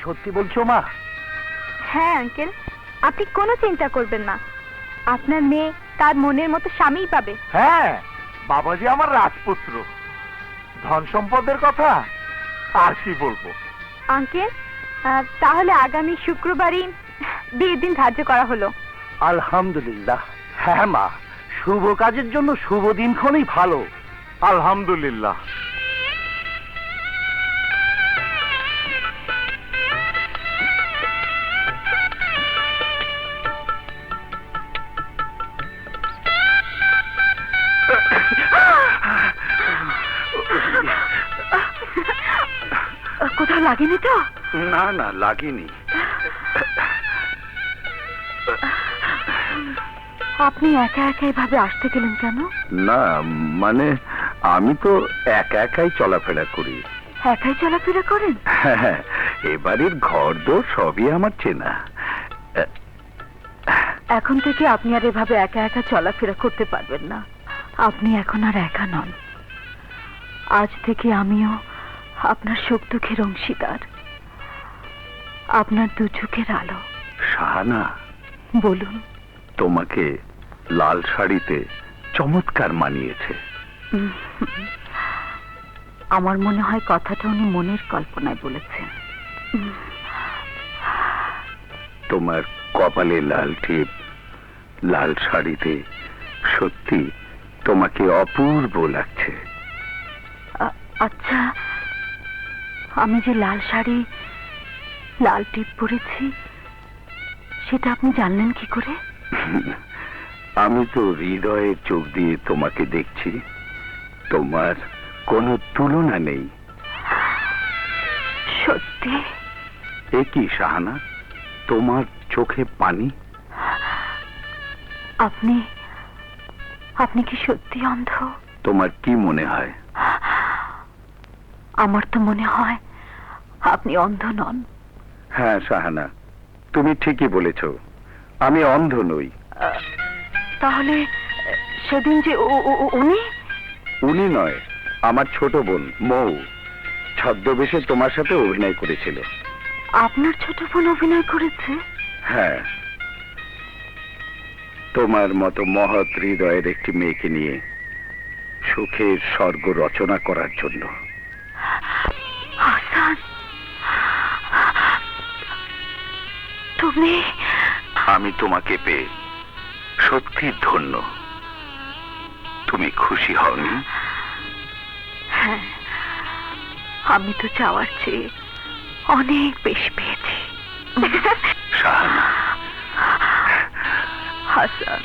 সত্যি বলছো মা? হ্যাঁ আঙ্কেল, আপনি কোনো চিন্তা করবেন না, আপনার মেয়ে তার মনের মতো স্বামীই পাবে। হ্যাঁ, বাবাজি আমার রাজপুত্র, ধন সম্পদের কথা আর কি বলবো। আঙ্কেল, তাহলে আগামী শুক্রবারই বিয়ের দিন ধার্য করা হলো। আলহামদুলিল্লাহ। হ্যাঁ মা, শুভ কাজের জন্য শুভ দিনক্ষণই ভালো। আলহামদুলিল্লাহ। কোথাও লাগেনি তো? না না, লাগেনি। আপনি একা একা এভাবে আসতে গেলেন কেন? না মানে আমি তো একা একাই চলাফেরা করি। একাই চলাফেরা করেন? হ্যাঁ, এবারের ঘর দোর সবই আমার চেনা। এখন থেকে আপনি আর এভাবে একা একা চলাফেরা করতে পারবেন না। আপনি এখন আর একা নন, আজ থেকে আমিও আপনার সুখ দুঃখের অংশীদার, আপনার দু চোখের আলো। শাহানা, বলুন। তোমাকে লাল শাড়িতে চমৎকার মানিয়েছে। আমার মনে হয় কথাটা উনি মনের কল্পনায় বলেছেন। তোমার কপালে লাল টিপ, লাল শাড়িতে সত্যি তোমাকে অপূর্ব লাগছে। আচ্ছা, আমি যে লাল শাড়ি লাল টিপ পরেছি সেটা আপনি জানলেন কি করে? আমি তো হৃদয়ের চোখ দিয়ে তোমাকে দেখছি, তোমার কোনো তুলনা নেই। সত্যি? এ কি শাহানা, তোমার চোখে পানি? আপনি আপনি কি সত্যি অন্ধ? তোমার কি মনে হয়? আমার তো মনে হয় আপনি অন্ধ নন। হ্যাঁ শাহানা, তুমি ঠিকই বলেছ, আমি অন্ধ নই। তাহলে সেদিন যে উনি? উনি নয়, আমার ছোট বোন মৌ ছদ্মবেশে তোমার সাথে অভিনয় করেছিল। আপনার ছোট বোন অভিনয় করেছে? হ্যাঁ, তোমার মতো মহৎ হৃদয়ের একটি মেয়েকে নিয়ে সুখের স্বর্গ রচনা করার জন্য। হাসান, তুমি? আমি তোমাকে পেয়ে সত্যি ধন্য। তুমি খুশি হওনি? হ্যাঁ, আমি তো চাওয়ার চেয়ে অনেক বেশি পেয়েছি। শাহানা, হাসান,